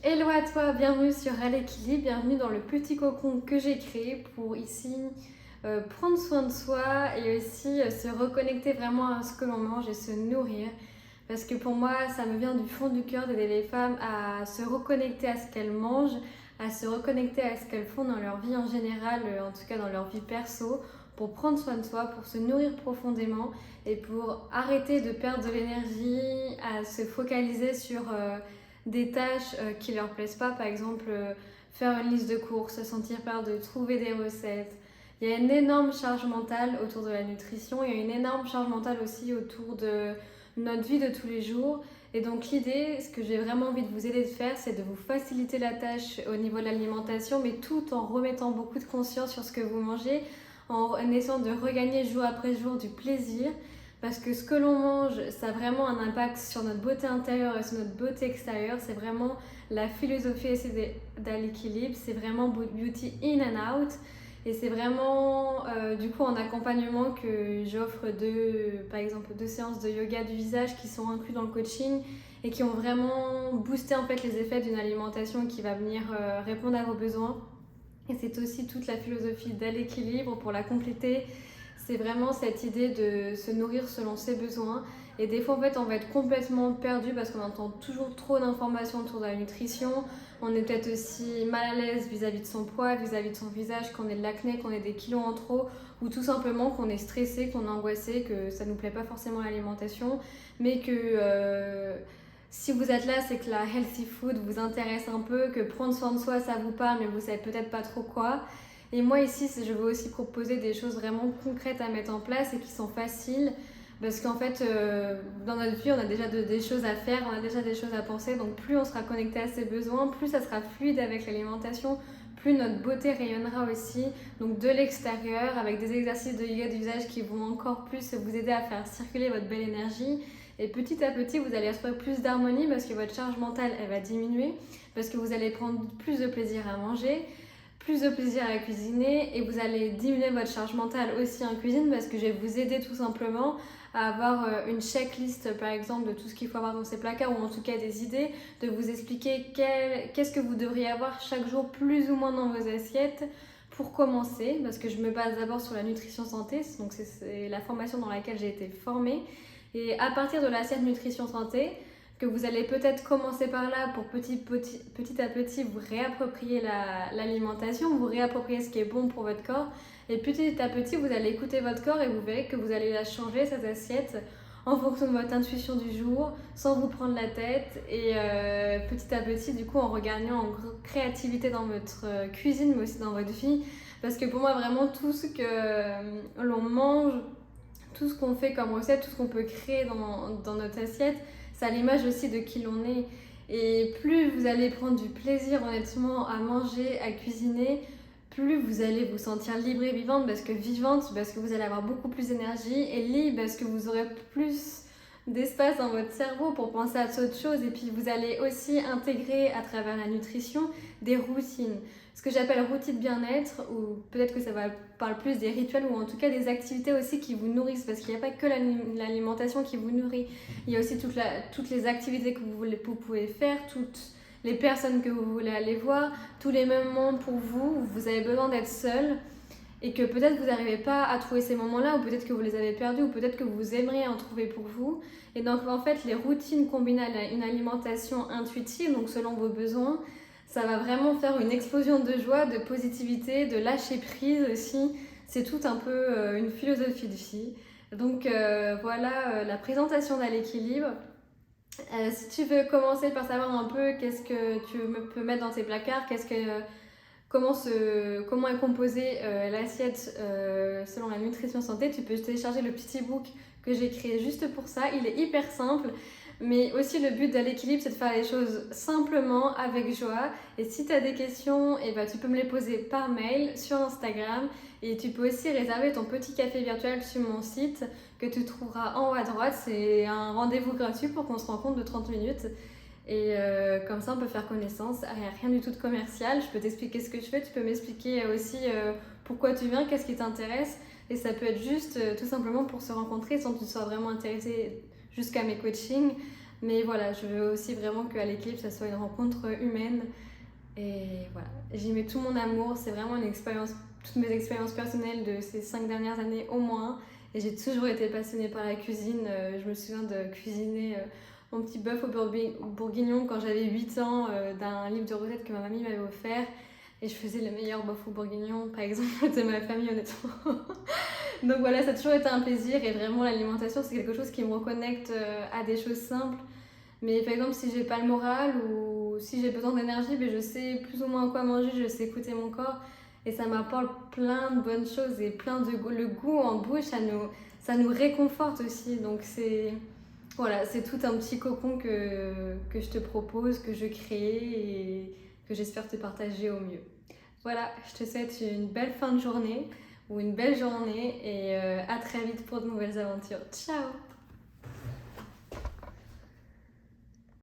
Hello à toi, bienvenue sur À l'équilibre, bienvenue dans le petit cocon que j'ai créé pour ici prendre soin de soi et aussi se reconnecter vraiment à ce que l'on mange et se nourrir. Parce que pour moi, ça me vient du fond du cœur d'aider les femmes à se reconnecter à ce qu'elles mangent, à se reconnecter à ce qu'elles font dans leur vie en général, en tout cas dans leur vie perso, pour prendre soin de soi, pour se nourrir profondément et pour arrêter de perdre de l'énergie, à se focaliser sur des tâches qui leur plaisent pas, par exemple faire une liste de courses, se sentir peur de trouver des recettes. Il y a une énorme charge mentale autour de la nutrition, il y a une énorme charge mentale aussi autour de notre vie de tous les jours. Et donc l'idée, ce que j'ai vraiment envie de vous aider de faire, c'est de vous faciliter la tâche au niveau de l'alimentation, mais tout en remettant beaucoup de conscience sur ce que vous mangez, en essayant de regagner jour après jour du plaisir. Parce que ce que l'on mange, ça a vraiment un impact sur notre beauté intérieure et sur notre beauté extérieure. C'est vraiment la philosophie l'équilibre, c'est vraiment beauty in and out. Et c'est vraiment du coup en accompagnement que j'offre par exemple deux séances de yoga du visage qui sont inclus dans le coaching et qui ont vraiment boosté en fait les effets d'une alimentation qui va venir répondre à vos besoins. Et c'est aussi toute la philosophie de l'équilibre pour la compléter. C'est vraiment cette idée de se nourrir selon ses besoins. Et des fois, en fait, on va être complètement perdu parce qu'on entend toujours trop d'informations autour de la nutrition. On est peut-être aussi mal à l'aise vis-à-vis de son poids, vis-à-vis de son visage, qu'on ait de l'acné, qu'on ait des kilos en trop, ou tout simplement qu'on est stressé, qu'on est angoissé, que ça ne nous plaît pas forcément l'alimentation, mais que si vous êtes là, c'est que la healthy food vous intéresse un peu, que prendre soin de soi, ça vous parle, mais vous savez peut-être pas trop quoi. Et moi ici, je veux aussi proposer des choses vraiment concrètes à mettre en place et qui sont faciles. Parce qu'en fait, dans notre vie, on a déjà des choses à faire, on a déjà des choses à penser. Donc plus on sera connecté à ses besoins, plus ça sera fluide avec l'alimentation, plus notre beauté rayonnera aussi. Donc de l'extérieur, avec des exercices de yoga du visage qui vont encore plus vous aider à faire circuler votre belle énergie. Et petit à petit, vous allez retrouver plus d'harmonie parce que votre charge mentale, elle va diminuer. Parce que vous allez prendre plus de plaisir à manger, plus de plaisir à cuisiner, et vous allez diminuer votre charge mentale aussi en cuisine parce que je vais vous aider tout simplement à avoir une checklist par exemple de tout ce qu'il faut avoir dans ces placards, ou en tout cas des idées, de vous expliquer qu'est-ce que vous devriez avoir chaque jour plus ou moins dans vos assiettes pour commencer, parce que je me base d'abord sur la nutrition santé, donc c'est la formation dans laquelle j'ai été formée. Et à partir de l'assiette nutrition santé, que vous allez peut-être commencer par là pour petit à petit vous réapproprier l'alimentation, vous réapproprier ce qui est bon pour votre corps. Et petit à petit, vous allez écouter votre corps et vous verrez que vous allez la changer, cette assiette, en fonction de votre intuition du jour, sans vous prendre la tête. Et petit à petit, du coup, en regagnant en créativité dans votre cuisine, mais aussi dans votre vie. Parce que pour moi, vraiment, tout ce que l'on mange, tout ce qu'on fait comme recette, tout ce qu'on peut créer dans notre assiette, c'est à l'image aussi de qui l'on est. Et plus vous allez prendre du plaisir honnêtement à manger, à cuisiner, plus vous allez vous sentir libre et vivante, parce que vous allez avoir beaucoup plus d'énergie, et libre parce que vous aurez plus d'espace dans votre cerveau pour penser à d'autres choses. Et puis vous allez aussi intégrer à travers la nutrition des routines, ce que j'appelle routine bien-être, ou peut-être que ça parle plus des rituels, ou en tout cas des activités aussi qui vous nourrissent, parce qu'il n'y a pas que l'alimentation qui vous nourrit, il y a aussi toutes les activités que vous pouvez faire, toutes les personnes que vous voulez aller voir, tous les moments pour vous où vous avez besoin d'être seul et que peut-être vous n'arrivez pas à trouver ces moments-là, ou peut-être que vous les avez perdus, ou peut-être que vous aimeriez en trouver pour vous. Et donc en fait, les routines combinées à une alimentation intuitive, donc selon vos besoins, ça va vraiment faire une explosion de joie, de positivité, de lâcher prise aussi. C'est tout un peu une philosophie de vie. Donc voilà la présentation d'À l'équilibre. Si tu veux commencer par savoir un peu qu'est-ce que tu peux mettre dans tes placards, comment est composée l'assiette selon la nutrition santé, tu peux télécharger le petit e-book que j'ai créé juste pour ça. Il est hyper simple, mais aussi le but de l'équilibre, c'est de faire les choses simplement, avec joie. Et si tu as des questions, tu peux me les poser par mail sur Instagram, et tu peux aussi réserver ton petit café virtuel sur mon site que tu trouveras en haut à droite. C'est un rendez-vous gratuit pour qu'on se rencontre de 30 minutes. Et comme ça, on peut faire connaissance. Rien du tout de commercial. Je peux t'expliquer ce que je fais. Tu peux m'expliquer aussi pourquoi tu viens, qu'est-ce qui t'intéresse. Et ça peut être juste tout simplement pour se rencontrer sans que tu sois vraiment intéressé jusqu'à mes coachings. Mais voilà, je veux aussi vraiment qu'à l'équipe, ça soit une rencontre humaine. Et voilà, j'y mets tout mon amour. C'est vraiment une expérience, toutes mes expériences personnelles de ces 5 dernières années au moins. Et j'ai toujours été passionnée par la cuisine. Je me souviens de cuisiner mon petit bœuf au bourguignon quand j'avais 8 ans d'un livre de recettes que ma mamie m'avait offert. Et je faisais le meilleur bœuf au bourguignon, par exemple, de ma famille, honnêtement. Donc voilà, ça a toujours été un plaisir. Et vraiment, l'alimentation, c'est quelque chose qui me reconnecte à des choses simples. Mais par exemple, si j'ai pas le moral ou si j'ai besoin d'énergie, ben je sais plus ou moins quoi manger, je sais écouter mon corps. Et ça m'apporte plein de bonnes choses et plein de goût. Le goût en bouche, ça nous réconforte aussi. Donc voilà, c'est tout un petit cocon que je te propose, que je crée et que j'espère te partager au mieux. Voilà, je te souhaite une belle fin de journée ou une belle journée et à très vite pour de nouvelles aventures. Ciao!